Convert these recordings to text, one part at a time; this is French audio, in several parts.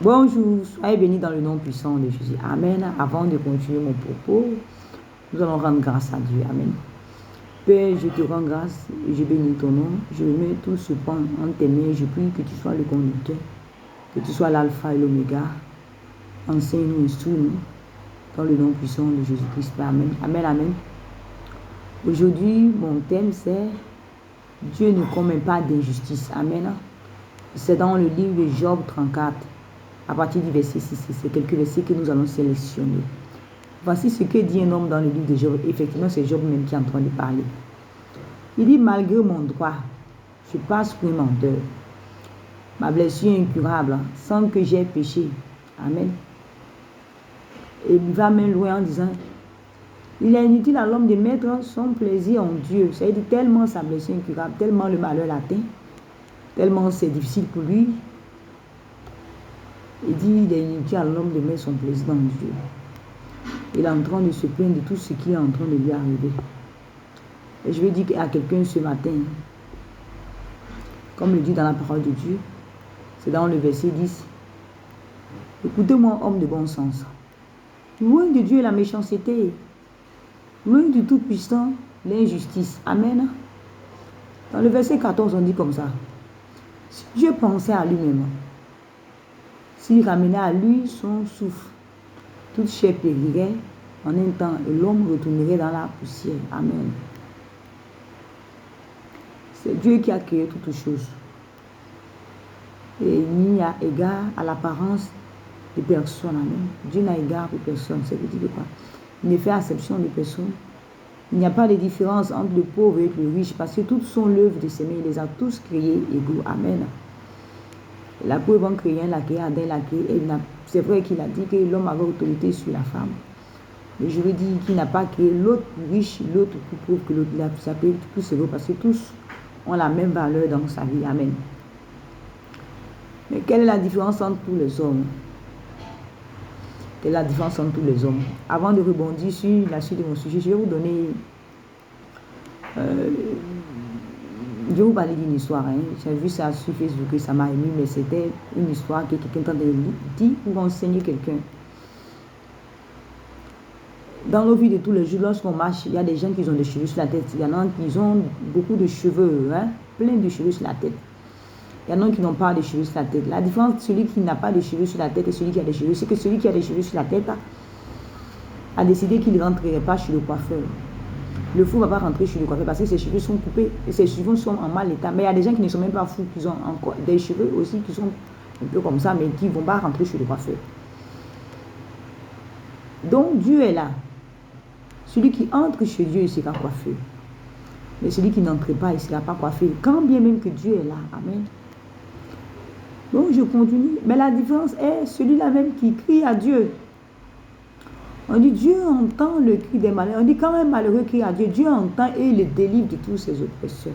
Bonjour, soyez bénis dans le nom puissant de Jésus. Amen. Avant de continuer mon propos, nous allons rendre grâce à Dieu. Amen. Père, je te rends grâce, je bénis ton nom, je mets tout ce point en tes mains, je prie que tu sois le conducteur, que tu sois l'alpha et l'oméga. Enseigne-nous, instruis-nous, dans le nom puissant de Jésus-Christ. Amen. Amen, amen. Aujourd'hui, mon thème c'est Dieu ne commet pas d'injustice. Amen. C'est dans le livre de Job 34. À partir du verset 6, c'est quelques versets que nous allons sélectionner. Voici ce que dit un homme dans le livre de Job. Effectivement, c'est Job même qui est en train de parler. Il dit, malgré mon droit, je passe pour un menteur. Ma blessure est incurable, sans que j'aie péché. Amen. Et il va même loin en disant, il est inutile à l'homme de mettre son plaisir en Dieu. Ça veut dire tellement sa blessure est incurable, tellement le malheur l'atteint, tellement c'est difficile pour lui. Il dit, il est inutile à l'homme de mettre son plaisir dans Dieu. Il est en train de se plaindre de tout ce qui est en train de lui arriver. Et je veux dire à quelqu'un ce matin, comme le dit dans la parole de Dieu, c'est dans le verset 10. Écoutez-moi, homme de bon sens. Loin de Dieu la méchanceté, loin du Tout-Puissant l'injustice. Amen. Dans le verset 14, on dit comme ça. Si Dieu pensait à lui-même, s'il ramenait à lui son souffle, toute chair périrait en un temps et l'homme retournerait dans la poussière. Amen. C'est Dieu qui a créé toutes choses. Et il n'y a égard à l'apparence de personne. Amen. Dieu n'a égard pour personne. Ça veut dire quoi? Il ne fait acception de personne. Il n'y a pas de différence entre le pauvre et le riche parce que toutes sont l'œuvre de ses mains. Il les a tous créés égaux. Amen. La preuve en créant l'a créé, Adam l'a créé. C'est vrai qu'il a dit que l'homme avait autorité sur la femme. Mais je veux dire qu'il n'a pas créé l'autre riche, l'autre plus pauvre que l'autre. Il a s'appelé tous égaux parce que tous ont la même valeur dans sa vie. Amen. Mais quelle est la différence entre tous les hommes? Quelle est la différence entre tous les hommes? Avant de rebondir sur la suite de mon sujet, je vais vous donner... je vais vous parler d'une histoire. Hein. J'ai vu ça sur Facebook et ça m'a ému, mais c'était une histoire que quelqu'un tentait de dire pour enseigner quelqu'un. Dans nos vies de tous les jours, lorsqu'on marche, il y a des gens qui ont des cheveux sur la tête. Il y en a qui ont beaucoup de cheveux, hein, plein de cheveux sur la tête. Il y en a qui n'ont pas de cheveux sur la tête. La différence entre celui qui n'a pas de cheveux sur la tête et celui qui a des cheveux, c'est que celui qui a des cheveux sur la tête a décidé qu'il ne rentrerait pas chez le coiffeur. Le fou ne va pas rentrer chez le coiffeur parce que ses cheveux sont coupés et ses cheveux sont en mal état. Mais il y a des gens qui ne sont même pas fous, qui ont encore des cheveux aussi qui sont un peu comme ça, mais qui ne vont pas rentrer chez le coiffeur. Donc Dieu est là. Celui qui entre chez Dieu, il sera coiffé. Mais celui qui n'entre pas, il ne sera pas coiffé. Quand bien même que Dieu est là. Amen. Donc je continue. Mais la différence est celui-là même qui crie à Dieu. On dit Dieu entend le cri des malheureux. On dit quand un malheureux crie à Dieu, Dieu entend et il le délivre de tous ses oppresseurs.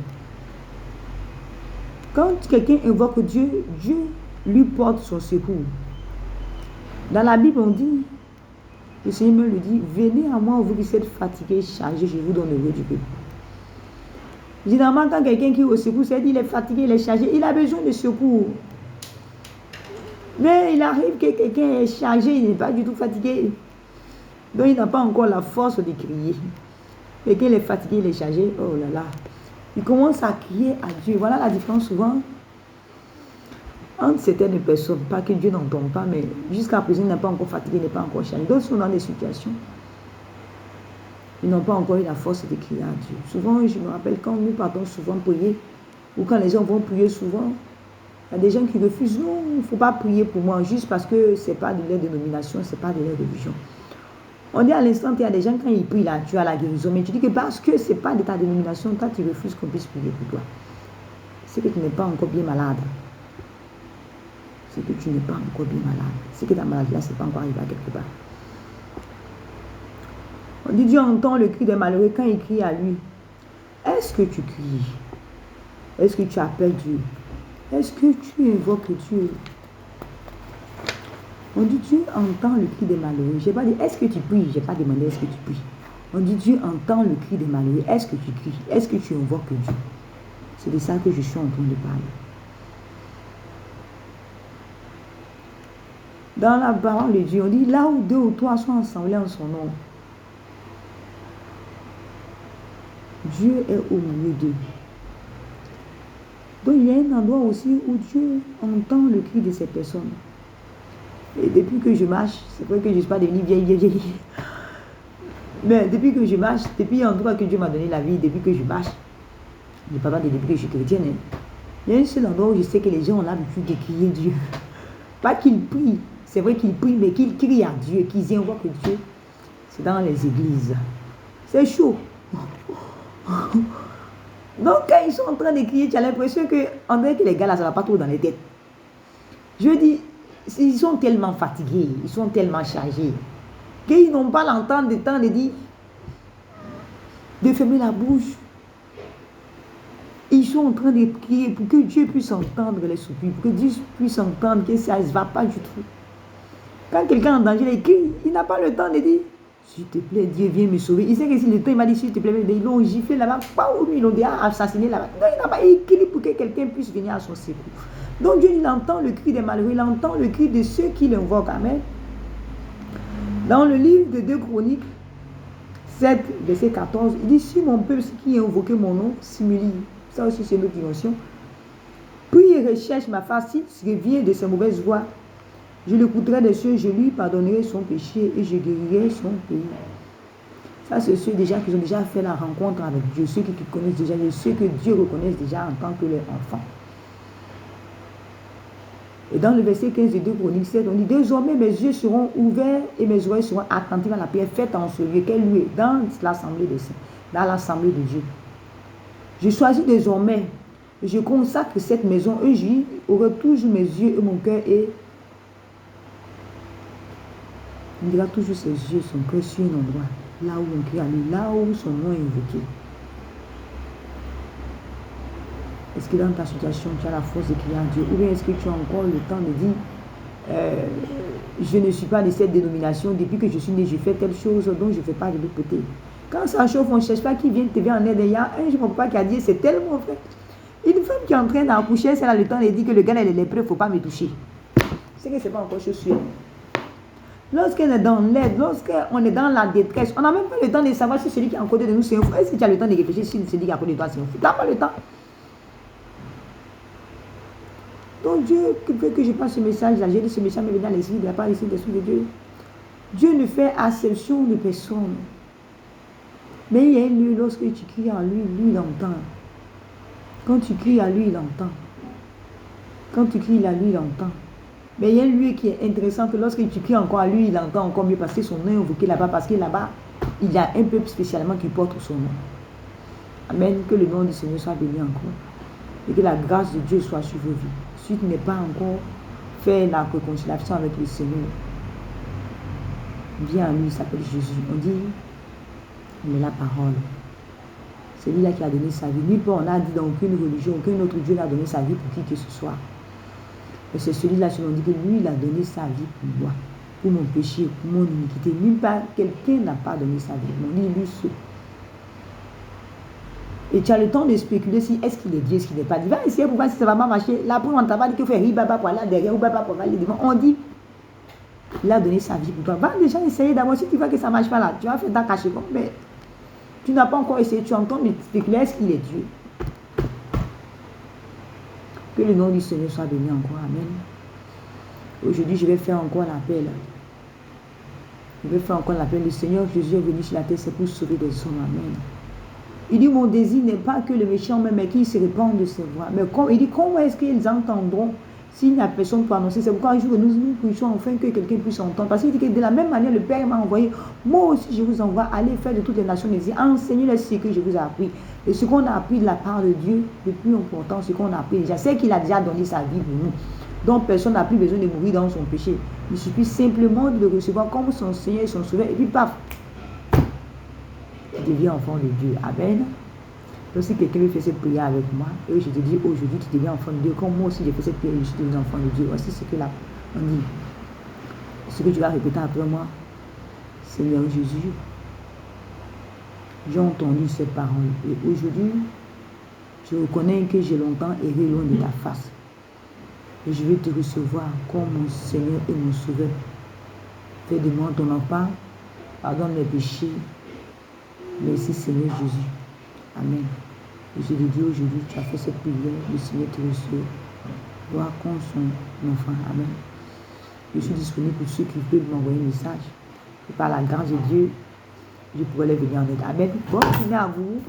Quand quelqu'un invoque Dieu, Dieu lui porte son secours. Dans la Bible, on dit, le Seigneur me le dit, venez à moi, vous qui êtes fatigués, chargés, je vous donnerai du repos. Généralement, quand quelqu'un qui est au secours, c'est-à-dire il est fatigué, il est chargé, il a besoin de secours. Mais il arrive que quelqu'un est chargé, il n'est pas du tout fatigué. Donc il n'a pas encore la force de crier. Quelqu'un est fatigué, il est chargé, oh là là. Il commence à crier à Dieu. Voilà la différence souvent entre certaines personnes. Pas que Dieu n'entend pas, mais jusqu'à présent, il n'est pas encore fatigué, il n'est pas encore chargé. D'autres sont dans des situations. Ils n'ont pas encore eu la force de crier à Dieu. Souvent, je me rappelle quand nous partons souvent prier, ou quand les gens vont prier souvent, il y a des gens qui refusent. Non, il ne faut pas prier pour moi, juste parce que ce n'est pas de leur dénomination, ce n'est pas de leur religion. On dit à l'instant, il y a des gens, quand ils prient là, tu as la guérison. Mais tu dis que parce que ce n'est pas de ta dénomination, toi, tu refuses qu'on puisse prier pour toi. C'est que tu n'es pas encore bien malade. C'est que tu n'es pas encore bien malade. C'est que ta maladie là, ce n'est pas encore arrivé à quelque part. On dit Dieu entend le cri des malheureux quand il crie à lui. Est-ce que tu cries? Est-ce que tu appelles Dieu? Est-ce que tu invoques Dieu? On dit Dieu entend le cri des malheureux. Je n'ai pas dit est-ce que tu pries? Je n'ai pas demandé est-ce que tu pries. On dit Dieu entend le cri des malheureux. Est-ce que tu cries? Est-ce que tu invoques Dieu? C'est de ça que je suis en train de parler. Dans la parole de Dieu, on dit là où 2 ou 3 sont assemblés en son nom, Dieu est au milieu d'eux. Donc il y a un endroit aussi où Dieu entend le cri de ces personnes. Et depuis que je marche, c'est vrai que je ne suis pas devenue vieille. Mais depuis que je marche, depuis en tout cas que Dieu m'a donné la vie, depuis que je marche, je ne parle pas de depuis que je suis chrétienne. Il y a un seul endroit où je sais que les gens ont l'habitude de crier Dieu. Pas qu'ils prient, c'est vrai qu'ils prient, mais qu'ils crient à Dieu, qu'ils invoquent Dieu. C'est dans les églises. C'est chaud. Donc quand ils sont en train de crier, tu as l'impression que les gars là, ça ne va pas trop dans les têtes. Je dis, ils sont tellement fatigués, ils sont tellement chargés, qu'ils n'ont pas l'entendre de temps de dire, de fermer la bouche. Ils sont en train de prier pour que Dieu puisse entendre les soupirs, pour que Dieu puisse entendre que ça ne va pas du tout. Quand quelqu'un est en danger, il crie, il n'a pas le temps de dire, s'il te plaît, Dieu, viens me sauver. Il sait que si le temps, il m'a dit, s'il te plaît, ils l'ont giflé là-bas, ils l'ont déjà assassiné là-bas. Non, il n'a pas écrit pour que quelqu'un puisse venir à son secours. Donc Dieu, il entend le cri des malheureux, il entend le cri de ceux qui l'invoquent. Amen. Dans le livre de 2 Chroniques, 7, verset 14, il dit, si mon peuple qui a invoqué mon nom s'humilie, ça aussi c'est une autre dimension, puis il recherche ma face, s'il revient de ses mauvaises voies, je l'écouterai des cieux, je lui pardonnerai son péché et je guérirai son pays. Ça, c'est ceux déjà qui ont déjà fait la rencontre avec Dieu, ceux qui connaissent déjà, ceux que Dieu reconnaît déjà en tant que leur enfant. Et dans le verset 15 de 2 Chroniques 7, on dit, désormais mes yeux seront ouverts et mes oreilles seront attentives à la prière faite en ce lieu. Quel lieu? Dans l'assemblée des saints, dans l'assemblée de Dieu. Je choisis désormais, je consacre cette maison et j'y aurai toujours mes yeux et mon cœur et il dira toujours ses yeux, son cœur sur un endroit, là où on crie à lui, là où son nom est invoqué. Est-ce que dans ta situation, tu as la force de crier à Dieu? Ou bien est-ce que tu as encore le temps de dire, je ne suis pas de cette dénomination, depuis que je suis né, je fais telle chose, donc je ne fais pas de l'autre côté. Quand ça chauffe, on ne cherche pas qui vient te en aide. Il y a un jour, mon papa qui a dit, c'est tellement vrai. Une femme qui est en train d'accoucher, c'est là le temps de dire que le gars, elle est lépreux, il ne faut pas me toucher. C'est que ce n'est pas encore chose sûre. Lorsqu'on est dans l'aide, lorsqu'on est dans la détresse, on n'a même pas le temps de savoir si celui qui est à côté de nous, c'est un fou. Est-ce que tu as le temps de réfléchir si celui qui est à côté de toi, c'est un fou? Tu n'as pas le temps. Donc Dieu veut que je passe ce message-là. J'ai dit ce message me vient dans l'esprit de la part ici des de Dieu. Dieu ne fait acception de personne. Mais il y a un lieu, lorsque tu cries à lui, lui il entend. Quand tu cries à lui, il entend. Quand tu cries à lui, il entend. Mais il y a un lieu qui est intéressant, que lorsque tu cries encore à lui, il entend encore mieux parce que son nom est invoqué là-bas, parce que là-bas, il y a un peuple spécialement qui porte son nom. Amen. Que le nom du Seigneur soit béni encore. Et que la grâce de Dieu soit sur vos vies. Si tu n'es pas encore fait la réconciliation avec le Seigneur, viens à lui, il s'appelle Jésus. On dit, il est la parole. C'est lui-là qui a donné sa vie. Nulle part on a dit dans aucune religion, aucun autre Dieu n'a donné sa vie pour qui que ce soit. Et c'est celui-là qui nous dit que lui, il a donné sa vie pour moi, pour mon péché, pour mon iniquité. Nulle part, quelqu'un n'a pas donné sa vie. On dit lui seul. Et tu as le temps de spéculer si est-ce qu'il est Dieu, est-ce qu'il n'est pas Dieu. Va essayer pour voir si ça va pas marcher. Là, pour on t'a pas dit qu'il faut faire ribaba pour aller derrière ou baba pour aller devant. On dit, il a donné sa vie pour toi. Va déjà essayer d'abord. Si tu vois que ça ne marche pas là, tu vas faire ta cachée. Mais tu n'as pas encore essayé. Tu entends de spéculer, est-ce qu'il est Dieu? Que le nom du Seigneur soit béni encore. Amen. Aujourd'hui, je vais faire encore l'appel. Je vais faire encore l'appel. Le Seigneur Jésus est venu sur la terre, c'est pour sauver des hommes. Amen. Il dit, mon désir n'est pas que le méchant même, mais qu'il se répande de ses voix. Mais il dit, comment est-ce qu'ils entendront s'il n'y a personne pour annoncer? C'est pourquoi un jour nous prêchons enfin que quelqu'un puisse entendre. Parce qu'il dit que de la même manière, le Père m'a envoyé. Moi aussi, je vous envoie. Allez faire de toutes les nations des îles. Enseignez-les ce que je vous ai appris. Et ce qu'on a appris de la part de Dieu, le plus important, ce qu'on a appris déjà, c'est qu'il a déjà donné sa vie pour nous. Donc personne n'a plus besoin de mourir dans son péché. Il suffit simplement de le recevoir comme son Seigneur et son Sauveur. Et puis paf, tu deviens enfant de Dieu. Amen. Donc si quelqu'un veut faire cette prière avec moi, et je te dis aujourd'hui tu deviens enfant de Dieu, comme moi aussi j'ai fait cette prière, je suis devenu enfant de Dieu. Voici ce que là on dit. Ce que tu vas répéter après moi. Seigneur Jésus, j'ai entendu cette parole. Et aujourd'hui, je reconnais que j'ai longtemps erré loin de ta face. et je vais te recevoir comme mon Seigneur et mon Sauveur. Fais de moi ton enfant, pardonne mes péchés. Merci Seigneur Jésus. Amen. Et je te dis aujourd'hui, tu as fait cette prière, le Seigneur te reçoit. Toi comme son enfant. Amen. Je suis disponible pour ceux qui peuvent m'envoyer un message. Et par la grâce de Dieu, je pourrais les venir en aide. Amen. Bonne journée à vous.